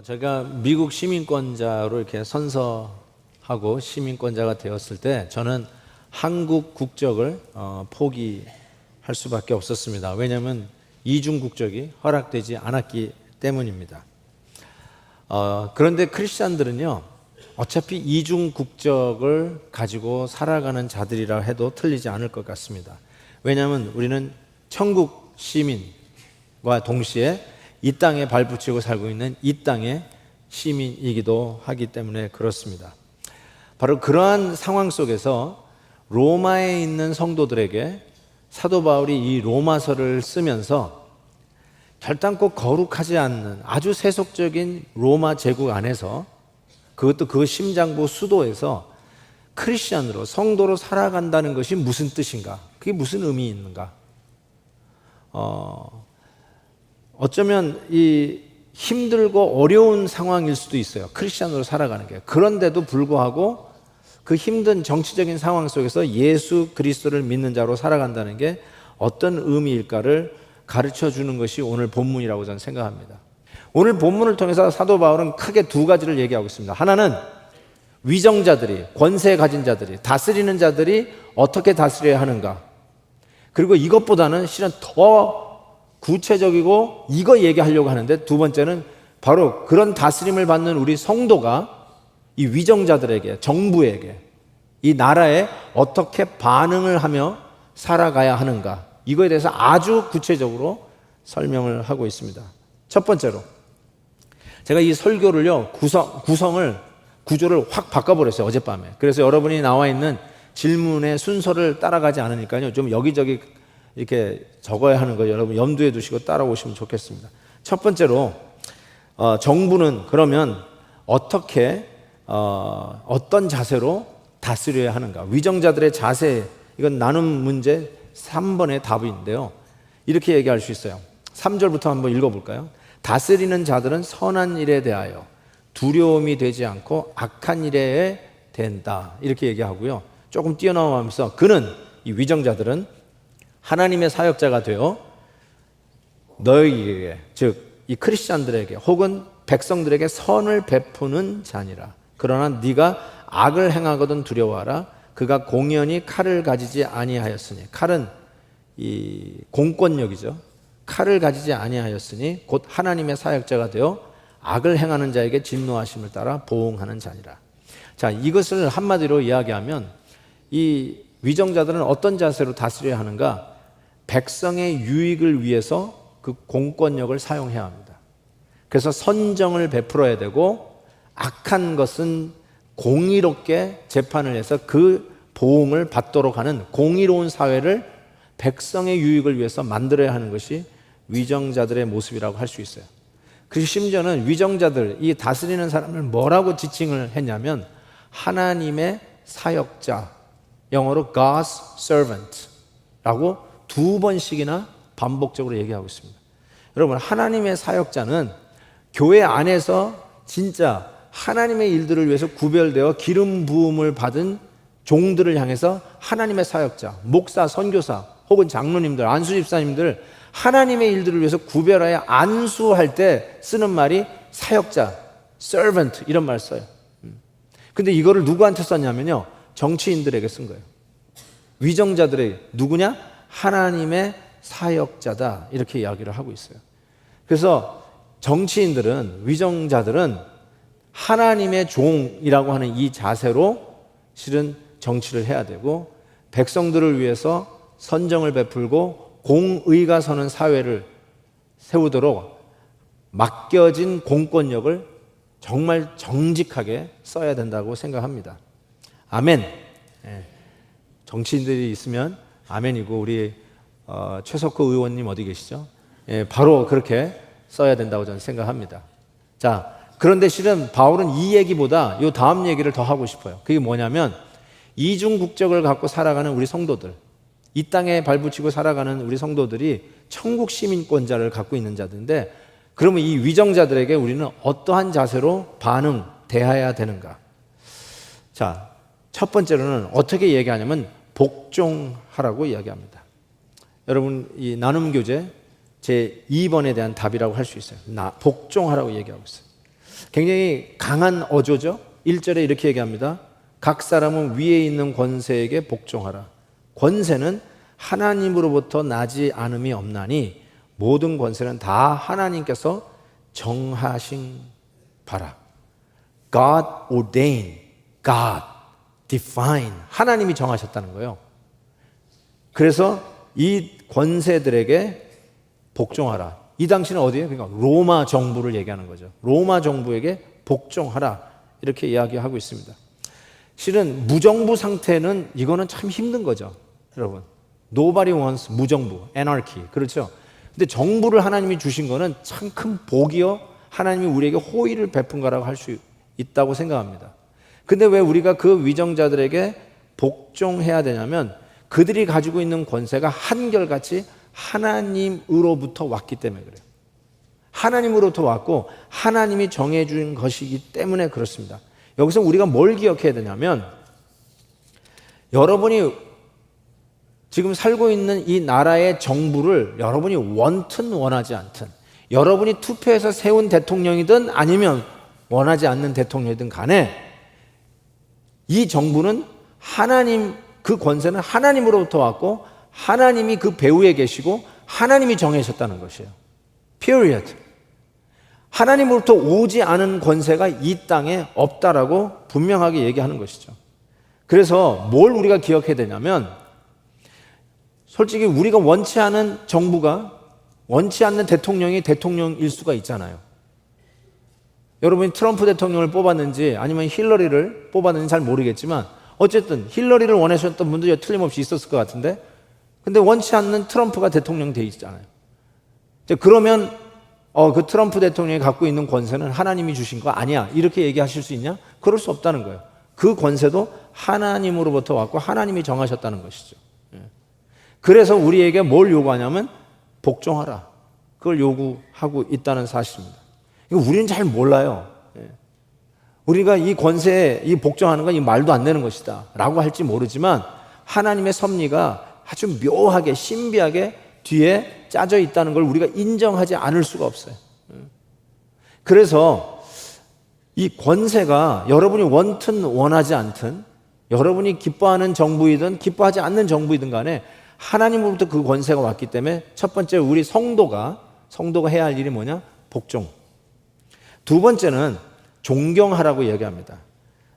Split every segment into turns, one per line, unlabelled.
제가 미국 시민권자로 이렇게 선서하고 시민권자가 되었을 때 저는 한국 국적을 포기할 수밖에 없었습니다. 왜냐하면 이중 국적이 허락되지 않았기 때문입니다. 그런데 크리스찬들은요, 어차피 이중 국적을 가지고 살아가는 자들이라 해도 틀리지 않을 것 같습니다. 왜냐하면 우리는 천국 시민과 동시에 이 땅에 발붙이고 살고 있는 이 땅의 시민이기도 하기 때문에 그렇습니다. 바로 그러한 상황 속에서 로마에 있는 성도들에게 사도 바울이 이 로마서를 쓰면서 결단코 거룩하지 않는 아주 세속적인 로마 제국 안에서, 그것도 그 심장부 수도에서 크리스천으로, 성도로 살아간다는 것이 무슨 뜻인가? 그게 무슨 의미 있는가? 어쩌면 이 힘들고 어려운 상황일 수도 있어요. 크리스천으로 살아가는 게. 그런데도 불구하고 그 힘든 정치적인 상황 속에서 예수 그리스도를 믿는 자로 살아간다는 게 어떤 의미일까를 가르쳐 주는 것이 오늘 본문이라고 저는 생각합니다. 오늘 본문을 통해서 사도 바울은 크게 두 가지를 얘기하고 있습니다. 하나는 위정자들이, 권세 가진 자들이, 다스리는 자들이 어떻게 다스려야 하는가. 그리고 이것보다는 실은 더 구체적이고 이거 얘기하려고 하는데, 두 번째는 바로 그런 다스림을 받는 우리 성도가 이 위정자들에게, 정부에게, 이 나라에 어떻게 반응을 하며 살아가야 하는가, 이거에 대해서 아주 구체적으로 설명을 하고 있습니다. 첫 번째로 제가 이 설교를요, 구조를 확 바꿔버렸어요, 어젯밤에. 그래서 여러분이 나와 있는 질문의 순서를 따라가지 않으니까요, 좀 여기저기 이렇게 적어야 하는 거 여러분 염두에 두시고 따라오시면 좋겠습니다. 첫 번째로 정부는 그러면 어떻게 어떤 자세로 다스려야 하는가, 위정자들의 자세, 이건 나눔 문제 3번의 답인데요, 이렇게 얘기할 수 있어요. 3절부터 한번 읽어볼까요? 다스리는 자들은 선한 일에 대하여 두려움이 되지 않고 악한 일에 된다, 이렇게 얘기하고요. 조금 뛰어넘어가면서 그는, 이 위정자들은 하나님의 사역자가 되어 너희에게, 즉 이 크리스찬들에게 혹은 백성들에게 선을 베푸는 자니라. 그러나 네가 악을 행하거든 두려워하라. 그가 공연히 칼을 가지지 아니하였으니, 칼은 이 공권력이죠. 칼을 가지지 아니하였으니 곧 하나님의 사역자가 되어 악을 행하는 자에게 진노하심을 따라 보응하는 자니라. 자, 이것을 한마디로 이야기하면 이 위정자들은 어떤 자세로 다스려야 하는가? 백성의 유익을 위해서 그 공권력을 사용해야 합니다. 그래서 선정을 베풀어야 되고, 악한 것은 공의롭게 재판을 해서 그 보응을 받도록 하는 공의로운 사회를 백성의 유익을 위해서 만들어야 하는 것이 위정자들의 모습이라고 할 수 있어요. 그리고 심지어는 위정자들, 이 다스리는 사람을 뭐라고 지칭을 했냐면 하나님의 사역자, 영어로 God's servant 라고 두 번씩이나 반복적으로 얘기하고 있습니다. 여러분, 하나님의 사역자는 교회 안에서 진짜 하나님의 일들을 위해서 구별되어 기름 부음을 받은 종들을 향해서 하나님의 사역자, 목사, 선교사 혹은 장로님들, 안수집사님들, 하나님의 일들을 위해서 구별하여 안수할 때 쓰는 말이 사역자, servant, 이런 말 써요. 근데 이거를 누구한테 썼냐면요, 정치인들에게 쓴 거예요. 위정자들에게. 누구냐? 하나님의 사역자다, 이렇게 이야기를 하고 있어요. 그래서 정치인들은, 위정자들은 하나님의 종이라고 하는 이 자세로 실은 정치를 해야 되고, 백성들을 위해서 선정을 베풀고 공의가 서는 사회를 세우도록 맡겨진 공권력을 정말 정직하게 써야 된다고 생각합니다. 아멘. 정치인들이 있으면 아멘이고, 우리 최석호 의원님 어디 계시죠? 바로 그렇게 써야 된다고 저는 생각합니다. 자, 그런데 실은 바울은 이 얘기보다 이 다음 얘기를 더 하고 싶어요. 그게 뭐냐면 이중 국적을 갖고 살아가는 우리 성도들, 이 땅에 발붙이고 살아가는 우리 성도들이 천국 시민권자를 갖고 있는 자들인데, 그러면 이 위정자들에게 우리는 어떠한 자세로 대해야 되는가? 자, 첫 번째로는 어떻게 얘기하냐면 복종하라고 이야기합니다. 여러분 이 나눔 교제 제 2번에 대한 답이라고 할 수 있어요. 복종하라고 얘기하고 있어요. 굉장히 강한 어조죠. 1절에 이렇게 얘기합니다. 각 사람은 위에 있는 권세에게 복종하라. 권세는 하나님으로부터 나지 않음이 없나니 모든 권세는 다 하나님께서 정하신 바라. God ordained, God define. 하나님이 정하셨다는 거예요. 그래서 이 권세들에게 복종하라. 이 당시는 어디예요? 그러니까 로마 정부를 얘기하는 거죠. 로마 정부에게 복종하라. 이렇게 이야기하고 있습니다. 실은 무정부 상태는 이거는 참 힘든 거죠. 여러분. Nobody wants 무정부, anarchy. 그렇죠? 근데 정부를 하나님이 주신 거는 참 큰 복이요. 하나님이 우리에게 호의를 베푼 거라고 할 수 있다고 생각합니다. 근데 왜 우리가 그 위정자들에게 복종해야 되냐면 그들이 가지고 있는 권세가 한결같이 하나님으로부터 왔기 때문에 그래요. 하나님으로부터 왔고 하나님이 정해준 것이기 때문에 그렇습니다. 여기서 우리가 뭘 기억해야 되냐면 여러분이 지금 살고 있는 이 나라의 정부를 여러분이 원튼 원하지 않든 여러분이 투표해서 세운 대통령이든 아니면 원하지 않는 대통령이든 간에 이 정부는 하나님, 그 권세는 하나님으로부터 왔고 하나님이 그 배후에 계시고 하나님이 정하셨다는 것이에요. Period. 하나님으로부터 오지 않은 권세가 이 땅에 없다라고 분명하게 얘기하는 것이죠. 그래서 뭘 우리가 기억해야 되냐면 솔직히 우리가 원치 않은 정부가 원치 않는 대통령이 대통령일 수가 있잖아요. 여러분이 트럼프 대통령을 뽑았는지 아니면 힐러리를 뽑았는지 잘 모르겠지만 어쨌든 힐러리를 원하셨던 분들이 틀림없이 있었을 것 같은데 근데 원치 않는 트럼프가 대통령 돼 있잖아요. 그러면 그 트럼프 대통령이 갖고 있는 권세는 하나님이 주신 거 아니야. 이렇게 얘기하실 수 있냐? 그럴 수 없다는 거예요. 그 권세도 하나님으로부터 왔고 하나님이 정하셨다는 것이죠. 그래서 우리에게 뭘 요구하냐면 복종하라. 그걸 요구하고 있다는 사실입니다. 이거 우리는 잘 몰라요. 우리가 이 권세에 이 복종하는 건 이 말도 안 되는 것이다 라고 할지 모르지만 하나님의 섭리가 아주 묘하게 신비하게 뒤에 짜져 있다는 걸 우리가 인정하지 않을 수가 없어요. 그래서 이 권세가 여러분이 원튼 원하지 않든 여러분이 기뻐하는 정부이든 기뻐하지 않는 정부이든 간에 하나님으로부터 그 권세가 왔기 때문에 첫 번째 우리 성도가 해야 할 일이 뭐냐? 복종. 두 번째는 존경하라고 얘기합니다.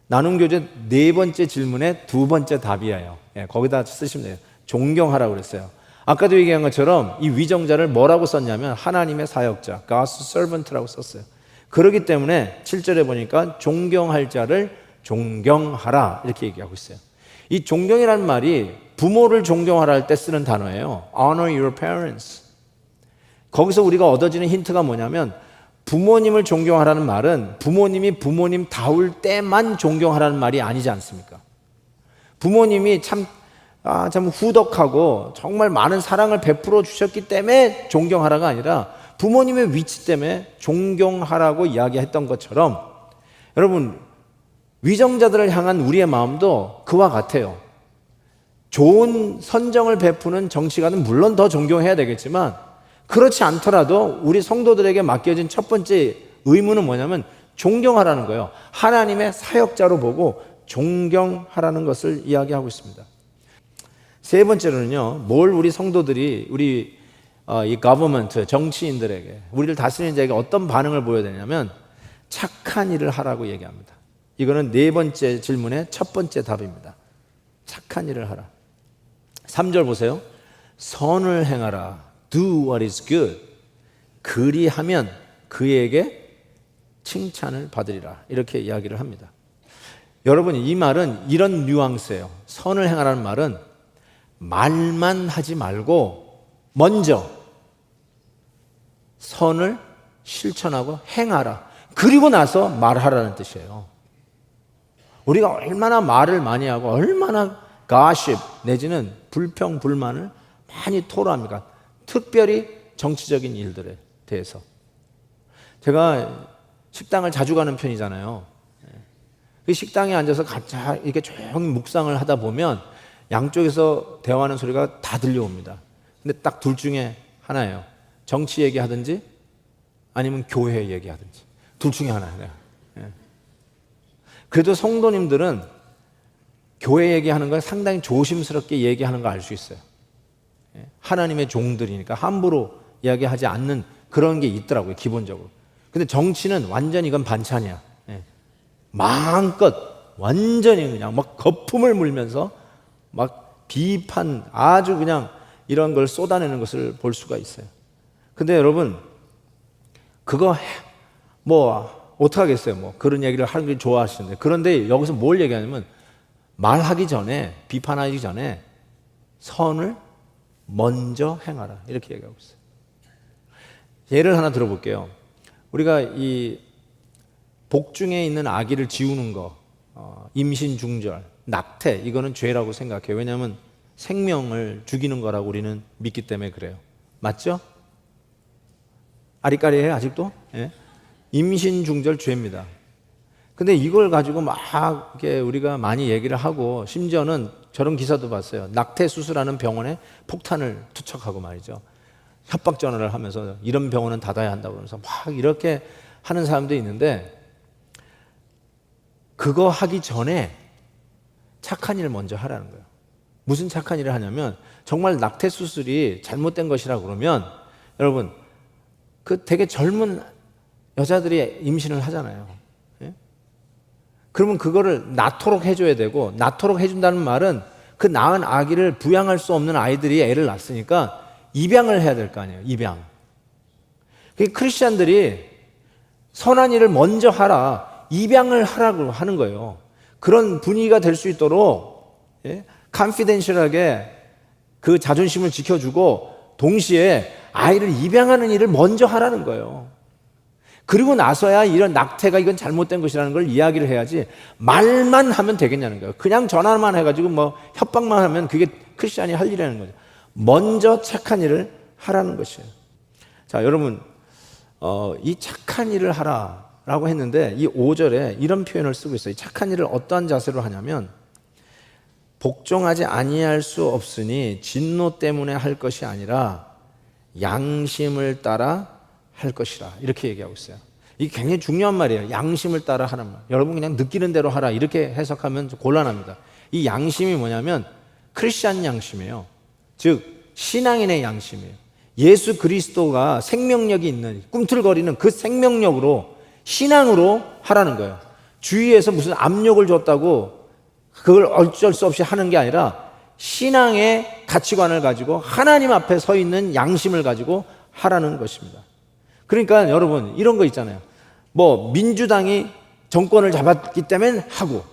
나눔교제 네 번째 질문의 두 번째 답이에요. 거기다 쓰시면 돼요. 존경하라고 그랬어요. 아까도 얘기한 것처럼 이 위정자를 뭐라고 썼냐면 하나님의 사역자, God's servant라고 썼어요. 그렇기 때문에 7절에 보니까 존경할 자를 존경하라 이렇게 얘기하고 있어요. 이 존경이라는 말이 부모를 존경하라 할 때 쓰는 단어예요. Honor your parents. 거기서 우리가 얻어지는 힌트가 뭐냐면 부모님을 존경하라는 말은 부모님이 부모님다울 때만 존경하라는 말이 아니지 않습니까? 부모님이 참 후덕하고 정말 많은 사랑을 베풀어 주셨기 때문에 존경하라가 아니라 부모님의 위치 때문에 존경하라고 이야기했던 것처럼 여러분 위정자들을 향한 우리의 마음도 그와 같아요. 좋은 선정을 베푸는 정치가는 물론 더 존경해야 되겠지만 그렇지 않더라도 우리 성도들에게 맡겨진 첫 번째 의무는 뭐냐면 존경하라는 거예요. 하나님의 사역자로 보고 존경하라는 것을 이야기하고 있습니다. 세 번째로는요, 뭘 우리 성도들이 우리 이 government 정치인들에게 우리를 다스리는 자에게 어떤 반응을 보여야 되냐면 착한 일을 하라고 얘기합니다. 이거는 네 번째 질문의 첫 번째 답입니다. 착한 일을 하라. 3절 보세요. 선을 행하라. Do what is good. 그리하면 그에게 칭찬을 받으리라. 이렇게 이야기를 합니다. 여러분 이 말은 이런 뉘앙스예요. 선을 행하라는 말은 말만 하지 말고 먼저 선을 실천하고 행하라. 그리고 나서 말하라는 뜻이에요. 우리가 얼마나 말을 많이 하고 얼마나 가십 내지는 불평 불만을 많이 토로합니까? 특별히 정치적인 일들에 대해서. 제가 식당을 자주 가는 편이잖아요. 그 식당에 앉아서 이렇게 조용히 묵상을 하다 보면 양쪽에서 대화하는 소리가 다 들려옵니다. 근데 딱 둘 중에 하나예요. 정치 얘기하든지 아니면 교회 얘기하든지 둘 중에 하나예요. 예. 그래도 성도님들은 교회 얘기하는 걸 상당히 조심스럽게 얘기하는 거 알 수 있어요. 예. 하나님의 종들이니까 함부로 이야기하지 않는 그런 게 있더라고요, 기본적으로. 근데 정치는 완전히 이건 반찬이야. 예. 마음껏 완전히 그냥 막 거품을 물면서 막 비판, 아주 그냥 이런 걸 쏟아내는 것을 볼 수가 있어요. 근데 여러분, 그거 뭐 어떡하겠어요. 뭐 그런 얘기를 하는 게 좋아하시는데, 그런데 여기서 뭘 얘기하냐면 말하기 전에, 비판하기 전에 선을 먼저 행하라, 이렇게 얘기하고 있어요. 예를 하나 들어볼게요. 우리가 이 복중에 있는 아기를 지우는 거, 임신 중절, 낙태, 이거는 죄라고 생각해요. 왜냐하면 생명을 죽이는 거라고 우리는 믿기 때문에 그래요. 맞죠? 아리까리해요, 아직도? 예? 임신 중절 죄입니다. 근데 이걸 가지고 막 이렇게 우리가 많이 얘기를 하고, 심지어는 저런 기사도 봤어요. 낙태 수술하는 병원에 폭탄을 투척하고 말이죠. 협박 전화를 하면서 이런 병원은 닫아야 한다고 그러면서 막 이렇게 하는 사람도 있는데, 그거 하기 전에 착한 일을 먼저 하라는 거예요. 무슨 착한 일을 하냐면, 정말 낙태 수술이 잘못된 것이라 그러면, 여러분, 그 되게 젊은 여자들이 임신을 하잖아요. 예? 그러면 그거를 낳도록 해줘야 되고, 낳도록 해준다는 말은 그 낳은 아기를 부양할 수 없는 아이들이 애를 낳았으니까 입양을 해야 될 거 아니에요. 입양. 크리스찬들이 선한 일을 먼저 하라, 입양을 하라고 하는 거예요. 그런 분위기가 될 수 있도록, 예? 컨피덴셜하게 그 자존심을 지켜주고 동시에 아이를 입양하는 일을 먼저 하라는 거예요. 그리고 나서야 이런 낙태가 이건 잘못된 것이라는 걸 이야기를 해야지, 말만 하면 되겠냐는 거예요. 그냥 전화만 해가지고 뭐 협박만 하면 그게 크리스찬이 할 일이라는 거죠. 먼저 착한 일을 하라는 것이에요. 자, 여러분, 이 착한 일을 하라라고 했는데 이 5절에 이런 표현을 쓰고 있어요. 착한 일을 어떠한 자세로 하냐면, 복종하지 아니할 수 없으니 진노 때문에 할 것이 아니라 양심을 따라 할 것이라, 이렇게 얘기하고 있어요. 이게 굉장히 중요한 말이에요. 양심을 따라 하는 말. 여러분 그냥 느끼는 대로 하라, 이렇게 해석하면 곤란합니다. 이 양심이 뭐냐면 크리스찬 양심이에요. 즉 신앙인의 양심이에요. 예수 그리스도가 생명력이 있는, 꿈틀거리는 그 생명력으로, 신앙으로 하라는 거예요. 주위에서 무슨 압력을 줬다고 그걸 어쩔 수 없이 하는 게 아니라 신앙의 가치관을 가지고 하나님 앞에 서 있는 양심을 가지고 하라는 것입니다. 그러니까 여러분, 이런 거 있잖아요. 뭐 민주당이 정권을 잡았기 때문에 하고,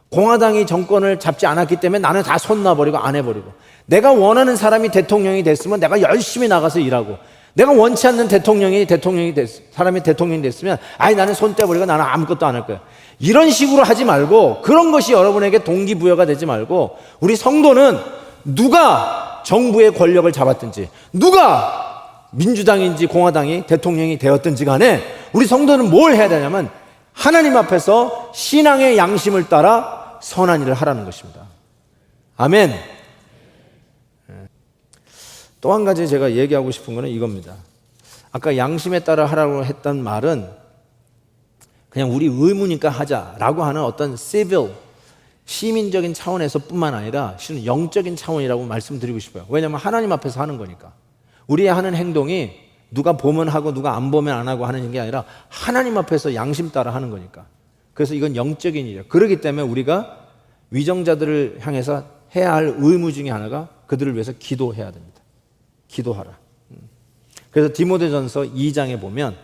공화당이 정권을 잡지 않았기 때문에 나는 다 손 놔버리고 안 해버리고, 내가 원하는 사람이 대통령이 됐으면 내가 열심히 나가서 일하고, 내가 원치 않는 사람이 대통령이 됐으면 아이 나는 손 떼버리고 나는 아무것도 안 할 거야. 이런 식으로 하지 말고, 그런 것이 여러분에게 동기부여가 되지 말고, 우리 성도는 누가 정부의 권력을 잡았든지, 누가 민주당인지 공화당이 대통령이 되었든지 간에 우리 성도는 뭘 해야 되냐면 하나님 앞에서 신앙의 양심을 따라 선한 일을 하라는 것입니다. 아멘. 또 한 가지 제가 얘기하고 싶은 거는 이겁니다. 아까 양심에 따라 하라고 했던 말은 그냥 우리 의무니까 하자라고 하는 어떤 civil, 시민적인 차원에서 뿐만 아니라 실은 영적인 차원이라고 말씀드리고 싶어요. 왜냐하면 하나님 앞에서 하는 거니까. 우리의 하는 행동이 누가 보면 하고 누가 안 보면 안 하고 하는 게 아니라 하나님 앞에서 양심 따라 하는 거니까. 그래서 이건 영적인 일이에요. 그렇기 때문에 우리가 위정자들을 향해서 해야 할 의무 중에 하나가 그들을 위해서 기도해야 됩니다. 기도하라. 그래서 디모데전서 2장에 보면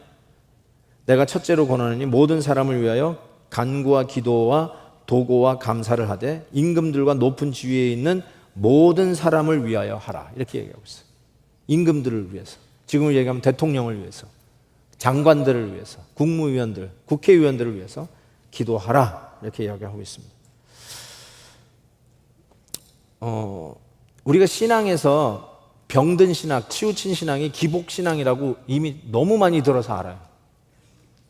내가 첫째로 권하노니 모든 사람을 위하여 간구와 기도와 도고와 감사를 하되 임금들과 높은 지위에 있는 모든 사람을 위하여 하라, 이렇게 얘기하고 있어요. 임금들을 위해서, 지금을 얘기하면 대통령을 위해서, 장관들을 위해서, 국무위원들, 국회의원들을 위해서 기도하라, 이렇게 이야기하고 있습니다. 우리가 신앙에서 병든 신앙, 치우친 신앙이 기복신앙이라고 이미 너무 많이 들어서 알아요.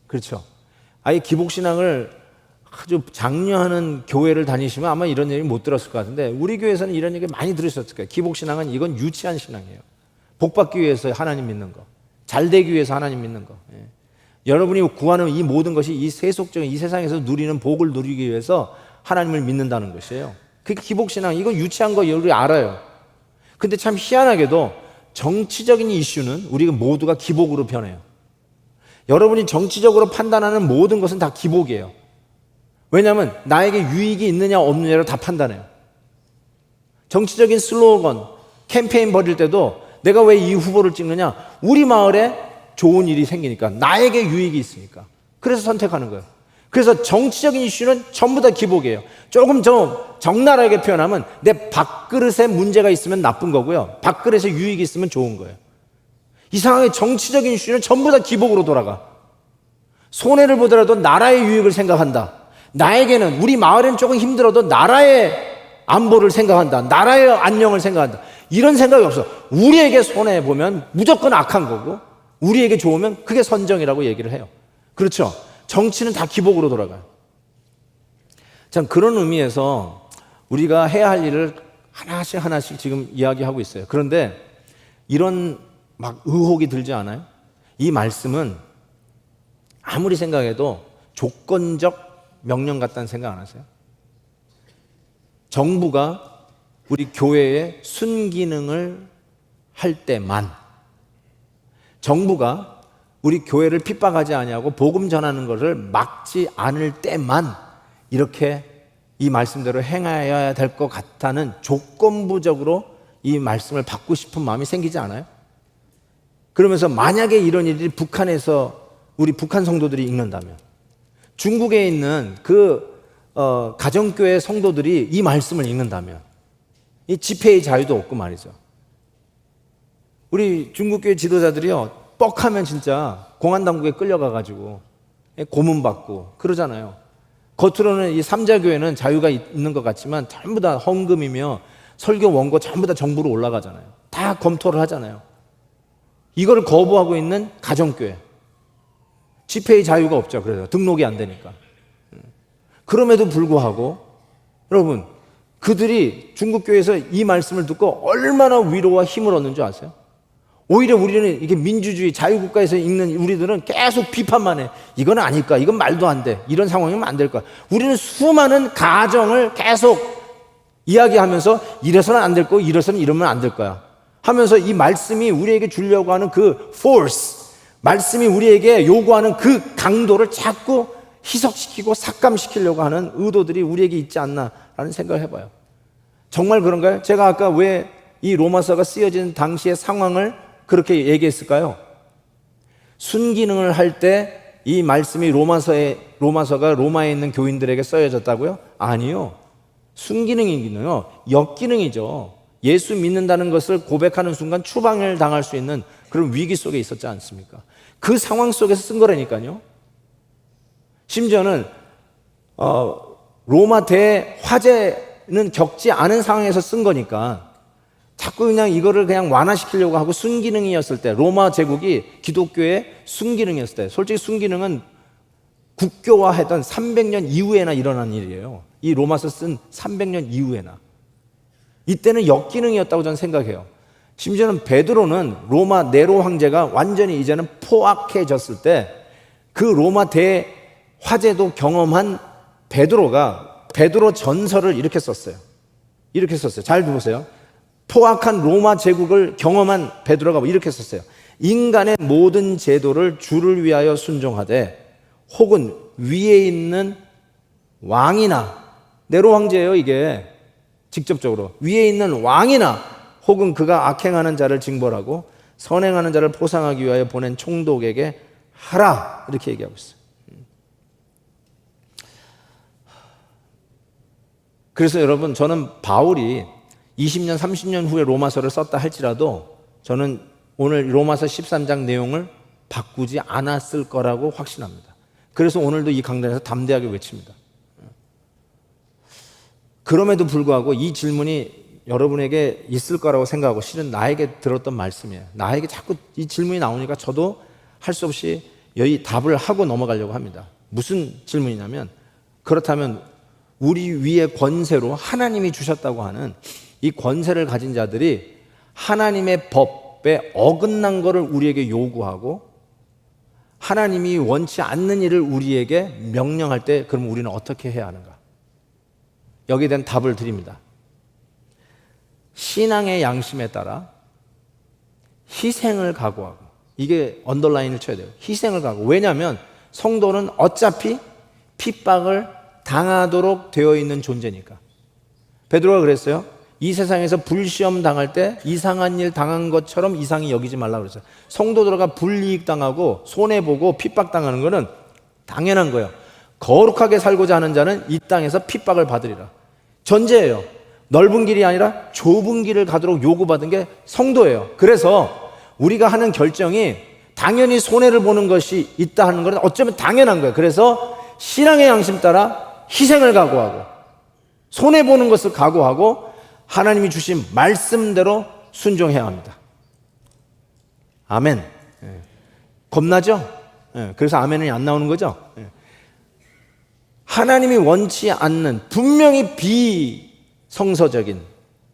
그렇죠? 아예 기복신앙을 아주 장려하는 교회를 다니시면 아마 이런 얘기 못 들었을 것 같은데, 우리 교회에서는 이런 얘기 많이 들으셨을 거예요. 기복신앙은 이건 유치한 신앙이에요. 복받기 위해서 하나님 믿는 거, 잘 되기 위해서 하나님 믿는 거. 예. 여러분이 구하는 이 모든 것이 이 세속적인 이 세상에서 누리는 복을 누리기 위해서 하나님을 믿는다는 것이에요. 그게 기복신앙. 이거 유치한 거 여러분이 알아요. 근데 참 희한하게도 정치적인 이슈는 우리가 모두가 기복으로 변해요. 여러분이 정치적으로 판단하는 모든 것은 다 기복이에요. 왜냐하면 나에게 유익이 있느냐 없느냐를 다 판단해요. 정치적인 슬로건, 캠페인 벌일 때도 내가 왜 이 후보를 찍느냐? 우리 마을에 좋은 일이 생기니까, 나에게 유익이 있으니까. 그래서 선택하는 거예요. 그래서 정치적인 이슈는 전부 다 기복이에요. 조금 좀 적나라하게 표현하면 내 밥그릇에 문제가 있으면 나쁜 거고요, 밥그릇에 유익이 있으면 좋은 거예요. 이상하게 정치적인 이슈는 전부 다 기복으로 돌아가. 손해를 보더라도 나라의 유익을 생각한다. 나에게는, 우리 마을은 조금 힘들어도 나라의 안보를 생각한다. 나라의 안녕을 생각한다. 이런 생각이 없어. 우리에게 손해보면 무조건 악한 거고, 우리에게 좋으면 그게 선정이라고 얘기를 해요. 그렇죠? 정치는 다 기복으로 돌아가요. 참, 그런 의미에서 우리가 해야 할 일을 하나씩 하나씩 지금 이야기하고 있어요. 그런데 이런 막 의혹이 들지 않아요? 이 말씀은 아무리 생각해도 조건적 명령 같다는 생각 안 하세요? 정부가 우리 교회의 순기능을 할 때만, 정부가 우리 교회를 핍박하지 아니하고 복음 전하는 것을 막지 않을 때만 이렇게 이 말씀대로 행해야 될 것 같다는 조건부적으로 이 말씀을 받고 싶은 마음이 생기지 않아요? 그러면서 만약에 이런 일이 북한에서 우리 북한 성도들이 읽는다면, 중국에 있는 가정교회 성도들이 이 말씀을 읽는다면, 이 집회의 자유도 없고 말이죠. 우리 중국교회 지도자들이요, 뻑하면 진짜 공안당국에 끌려가가지고 고문받고 그러잖아요. 겉으로는 이 삼자교회는 자유가 있는 것 같지만 전부 다 헌금이며 설교 원고 전부 다 정부로 올라가잖아요. 다 검토를 하잖아요. 이걸 거부하고 있는 가정교회, 집회의 자유가 없죠. 그래서 등록이 안 되니까. 그럼에도 불구하고 여러분, 그들이 중국교회에서 이 말씀을 듣고 얼마나 위로와 힘을 얻는 줄 아세요? 오히려 우리는 이게 민주주의 자유국가에서 읽는 우리들은 계속 비판만 해. 이건 아닐까? 이건 말도 안 돼. 이런 상황이면 안 될 거야. 우리는 수많은 가정을 계속 이야기하면서 이래서는 안 될 거고 이래서는 이러면 안 될 거야 하면서 이 말씀이 우리에게 주려고 하는 그 force, 말씀이 우리에게 요구하는 그 강도를 자꾸 희석시키고 삭감시키려고 하는 의도들이 우리에게 있지 않나라는 생각을 해봐요. 정말 그런가요? 제가 아까 왜 이 로마서가 쓰여진 당시의 상황을 그렇게 얘기했을까요? 순기능을 할 때 이 말씀이 로마서가 로마에 있는 교인들에게 써여졌다고요? 아니요. 순기능이긴요, 역기능이죠. 예수 믿는다는 것을 고백하는 순간 추방을 당할 수 있는 그런 위기 속에 있었지 않습니까? 그 상황 속에서 쓴 거라니까요. 심지어는 로마 대화재는 겪지 않은 상황에서 쓴 거니까 자꾸 그냥 이거를 그냥 완화시키려고 하고, 순기능이었을 때, 로마 제국이 기독교의 순기능이었을 때, 솔직히 순기능은 국교화했던 300년 이후에나 일어난 일이에요. 이 로마서 쓴 300년 이후에나. 이때는 역기능이었다고 저는 생각해요. 심지어는 베드로는 로마 네로 황제가 완전히 이제는 포악해졌을 때 그 로마 대화재도 경험한 베드로가 베드로 전서를 이렇게 썼어요. 이렇게 썼어요. 잘 보세요. 포악한 로마 제국을 경험한 베드로가 이렇게 썼어요. 인간의 모든 제도를 주를 위하여 순종하되, 혹은 위에 있는 왕이나, 네로 황제예요 이게 직접적으로, 위에 있는 왕이나 혹은 그가 악행하는 자를 징벌하고 선행하는 자를 포상하기 위하여 보낸 총독에게 하라, 이렇게 얘기하고 있어요. 그래서 여러분, 저는 바울이 20년, 30년 후에 로마서를 썼다 할지라도 저는 오늘 로마서 13장 내용을 바꾸지 않았을 거라고 확신합니다. 그래서 오늘도 이 강단에서 담대하게 외칩니다. 그럼에도 불구하고 이 질문이 여러분에게 있을 거라고 생각하고, 실은 나에게 들었던 말씀이에요. 나에게 자꾸 이 질문이 나오니까 저도 할 수 없이 여기 답을 하고 넘어가려고 합니다. 무슨 질문이냐면, 그렇다면 우리 위에 권세로 하나님이 주셨다고 하는 이 권세를 가진 자들이 하나님의 법, 법에 어긋난 것을 우리에게 요구하고 하나님이 원치 않는 일을 우리에게 명령할 때 그럼 우리는 어떻게 해야 하는가? 여기에 대한 답을 드립니다. 신앙의 양심에 따라 희생을 각오하고, 이게 언더라인을 쳐야 돼요. 희생을 각오. 왜냐하면 성도는 어차피 핍박을 당하도록 되어 있는 존재니까. 베드로가 그랬어요. 이 세상에서 불시험 당할 때 이상한 일 당한 것처럼 이상히 여기지 말라고 그랬어요. 성도들과 불이익 당하고 손해보고 핍박당하는 것은 당연한 거예요. 거룩하게 살고자 하는 자는 이 땅에서 핍박을 받으리라. 전제예요. 넓은 길이 아니라 좁은 길을 가도록 요구받은 게 성도예요. 그래서 우리가 하는 결정이 당연히 손해를 보는 것이 있다 하는 것은 어쩌면 당연한 거예요. 그래서 신앙의 양심 따라 희생을 각오하고 손해보는 것을 각오하고 하나님이 주신 말씀대로 순종해야 합니다. 아멘. 겁나죠? 그래서 아멘이 안 나오는 거죠? 하나님이 원치 않는 분명히 비성서적인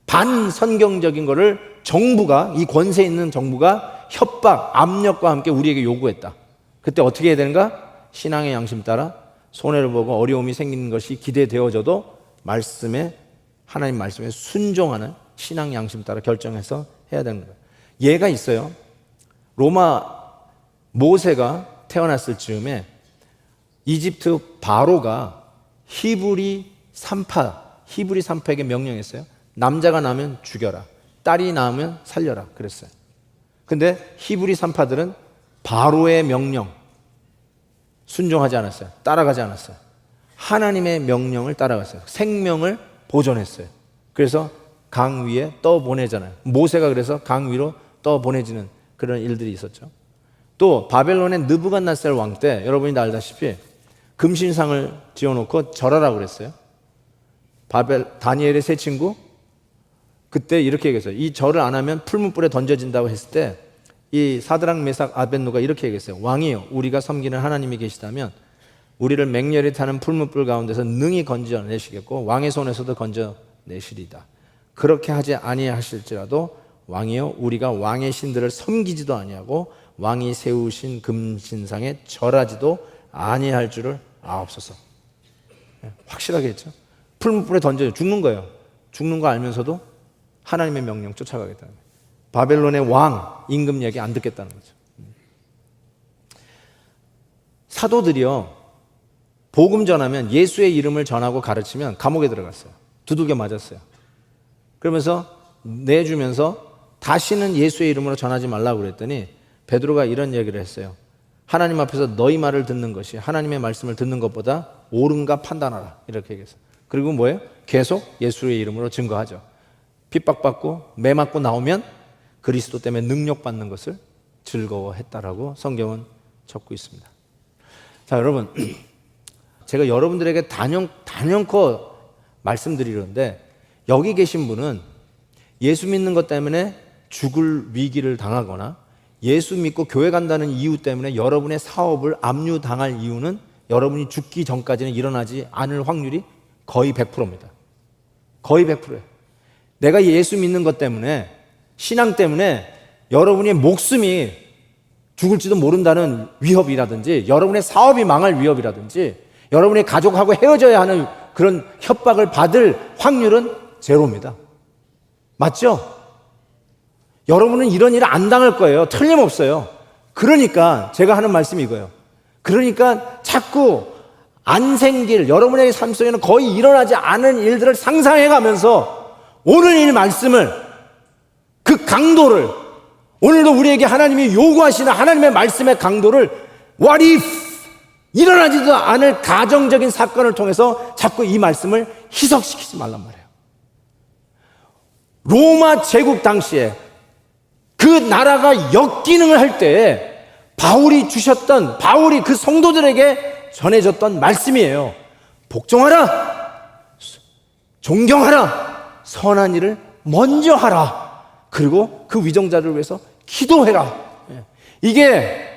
반선경적인 것을 정부가, 이 권세 있는 정부가 협박, 압력과 함께 우리에게 요구했다. 그때 어떻게 해야 되는가? 신앙의 양심 따라 손해를 보고 어려움이 생기는 것이 기대되어져도 하나님 말씀에 순종하는 신앙 양심 따라 결정해서 해야 되는 거예요. 예가 있어요. 로마 모세가 태어났을 즈음에 이집트 바로가 히브리 산파에게 명령했어요. 남자가 낳으면 죽여라, 딸이 낳으면 살려라 그랬어요. 근데 히브리 산파들은 바로의 명령 순종하지 않았어요. 따라가지 않았어요. 하나님의 명령을 따라갔어요. 생명을 보존했어요. 그래서 강 위에 떠보내잖아요. 모세가 그래서 강 위로 떠보내지는 그런 일들이 있었죠. 또 바벨론의 느부갓네살 왕 때 여러분이 다 알다시피 금신상을 지어놓고 절하라고 그랬어요. 다니엘의 세 친구 그때 이렇게 얘기했어요. 이 절을 안 하면 풀문불에 던져진다고 했을 때 이 사드락 메삭 아벳노가 이렇게 얘기했어요. 왕이요, 우리가 섬기는 하나님이 계시다면 우리를 맹렬히 타는 풀문불 가운데서 능히 건져내시겠고 왕의 손에서도 건져내시리다. 그렇게 하지 아니하실지라도 왕이요, 우리가 왕의 신들을 섬기지도 아니하고 왕이 세우신 금신상에 절하지도 아니할 줄을 아옵소서. 확실하게 했죠. 풀문불에 던져 죽는 거예요. 죽는 거 알면서도 하나님의 명령 쫓아가겠다는 거예요. 바벨론의 왕 임금 얘기 안 듣겠다는 거죠. 사도들이요, 복음 전하면 예수의 이름을 전하고 가르치면 감옥에 들어갔어요. 두들겨 맞았어요. 그러면서 내주면서 다시는 예수의 이름으로 전하지 말라고 그랬더니 베드로가 이런 얘기를 했어요. 하나님 앞에서 너희 말을 듣는 것이 하나님의 말씀을 듣는 것보다 옳은가 판단하라. 이렇게 얘기했어요. 그리고 뭐예요? 계속 예수의 이름으로 증거하죠. 핍박받고 매 맞고 나오면 그리스도 때문에 능력받는 것을 즐거워했다라고 성경은 적고 있습니다. 자, 여러분, 제가 여러분들에게 단연코 말씀드리는데 여기 계신 분은 예수 믿는 것 때문에 죽을 위기를 당하거나 예수 믿고 교회 간다는 이유 때문에 여러분의 사업을 압류당할 이유는 여러분이 죽기 전까지는 일어나지 않을 확률이 거의 100%입니다. 거의 100%예요. 내가 예수 믿는 것 때문에, 신앙 때문에 여러분의 목숨이 죽을지도 모른다는 위협이라든지 여러분의 사업이 망할 위협이라든지 여러분의 가족하고 헤어져야 하는 그런 협박을 받을 확률은 제로입니다. 맞죠? 여러분은 이런 일을 안 당할 거예요. 틀림없어요. 그러니까 제가 하는 말씀이 이거예요. 그러니까 자꾸 안 생길, 여러분의 삶 속에는 거의 일어나지 않은 일들을 상상해 가면서 오늘 이 말씀을, 그 강도를, 오늘도 우리에게 하나님이 요구하시는 하나님의 말씀의 강도를 what if 일어나지도 않을 가정적인 사건을 통해서 자꾸 이 말씀을 희석시키지 말란 말이에요. 로마 제국 당시에 그 나라가 역기능을 할 때에 바울이 그 성도들에게 전해졌던 말씀이에요. 복종하라, 존경하라, 선한 일을 먼저 하라, 그리고 그 위정자를 위해서 기도해라. 이게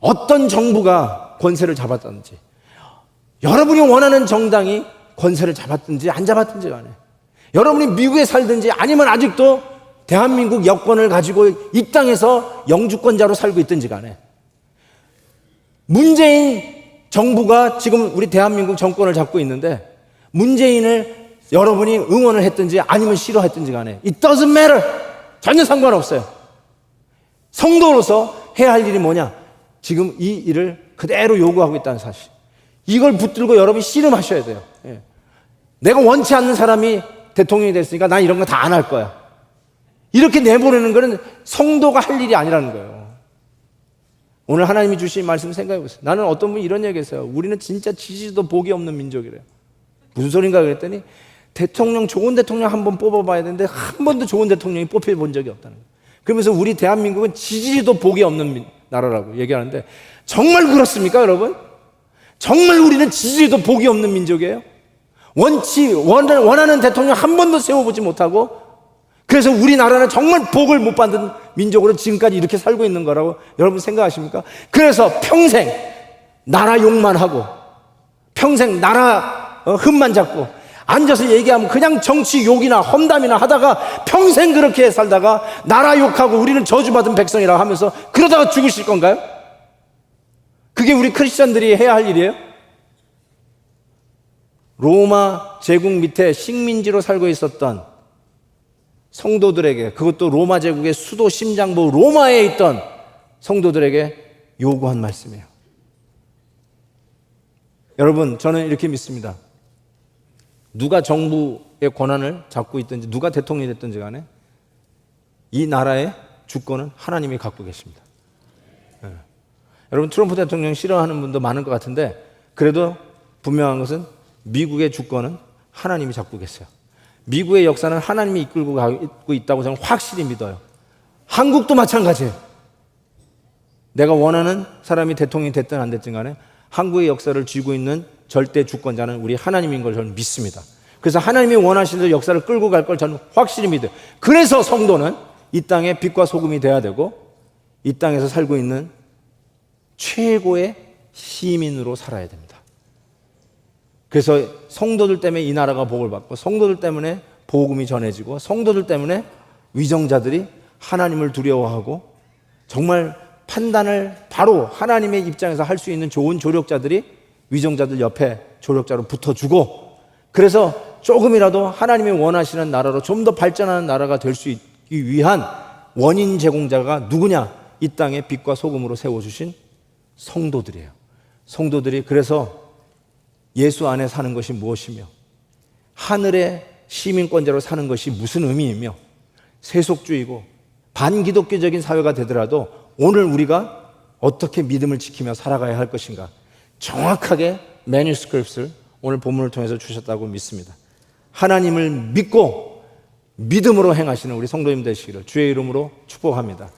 어떤 정부가 권세를 잡았든지, 여러분이 원하는 정당이 권세를 잡았든지 안 잡았든지 간에, 여러분이 미국에 살든지 아니면 아직도 대한민국 여권을 가지고 이 땅에서 영주권자로 살고 있든지 간에 문재인 정부가 지금 우리 대한민국 정권을 잡고 있는데 문재인을 여러분이 응원을 했든지 아니면 싫어했든지 간에 It doesn't matter. 전혀 상관없어요. 성도로서 해야 할 일이 뭐냐? 지금 이 일을 그대로 요구하고 있다는 사실. 이걸 붙들고 여러분이 씨름하셔야 돼요. 예. 내가 원치 않는 사람이 대통령이 됐으니까 난 이런 거 다 안 할 거야. 이렇게 내보내는 거는 성도가 할 일이 아니라는 거예요. 오늘 하나님이 주신 말씀 생각해 보세요. 나는 어떤 분이 이런 얘기 했어요. 우리는 진짜 지지도 복이 없는 민족이래요. 무슨 소린가 그랬더니 대통령, 좋은 대통령 한번 뽑아봐야 되는데 한 번도 좋은 대통령이 뽑혀본 적이 없다는 거예요. 그러면서 우리 대한민국은 지지도 복이 없는 나라라고 얘기하는데 정말 그렇습니까, 여러분? 정말 우리는 지지도 복이 없는 민족이에요? 원하는 대통령 한 번도 세워보지 못하고 그래서 우리나라는 정말 복을 못 받는 민족으로 지금까지 이렇게 살고 있는 거라고 여러분 생각하십니까? 그래서 평생 나라 욕만 하고 평생 나라 흠만 잡고 앉아서 얘기하면 그냥 정치 욕이나 험담이나 하다가 평생 그렇게 살다가 나라 욕하고 우리는 저주받은 백성이라고 하면서 그러다가 죽으실 건가요? 그게 우리 크리스천들이 해야 할 일이에요? 로마 제국 밑에 식민지로 살고 있었던 성도들에게, 그것도 로마 제국의 수도 심장부 로마에 있던 성도들에게 요구한 말씀이에요. 여러분, 저는 이렇게 믿습니다. 누가 정부의 권한을 잡고 있든지 누가 대통령이 됐든지 간에 이 나라의 주권은 하나님이 갖고 계십니다. 네. 여러분, 트럼프 대통령 싫어하는 분도 많을 것 같은데 그래도 분명한 것은 미국의 주권은 하나님이 잡고 계세요. 미국의 역사는 하나님이 이끌고 가고 있다고 저는 확실히 믿어요. 한국도 마찬가지예요. 내가 원하는 사람이 대통령이 됐든 안 됐든 간에 한국의 역사를 쥐고 있는 절대 주권자는 우리 하나님인 걸 저는 믿습니다. 그래서 하나님이 원하시는 대로 역사를 끌고 갈 걸 저는 확실히 믿어요. 그래서 성도는 이 땅의 빛과 소금이 돼야 되고 이 땅에서 살고 있는 최고의 시민으로 살아야 됩니다. 그래서 성도들 때문에 이 나라가 복을 받고 성도들 때문에 복음이 전해지고 성도들 때문에 위정자들이 하나님을 두려워하고 정말 판단을 바로 하나님의 입장에서 할 수 있는 좋은 조력자들이 위정자들 옆에 조력자로 붙어주고 그래서 조금이라도 하나님이 원하시는 나라로 좀 더 발전하는 나라가 될 수 있기 위한 원인 제공자가 누구냐? 이 땅에 빛과 소금으로 세워주신 성도들이에요. 성도들이 그래서 예수 안에 사는 것이 무엇이며 하늘의 시민권자로 사는 것이 무슨 의미이며 세속주의고 반기독교적인 사회가 되더라도 오늘 우리가 어떻게 믿음을 지키며 살아가야 할 것인가 정확하게 매뉴스크립트를 오늘 본문을 통해서 주셨다고 믿습니다. 하나님을 믿고 믿음으로 행하시는 우리 성도님 되시기를 주의 이름으로 축복합니다.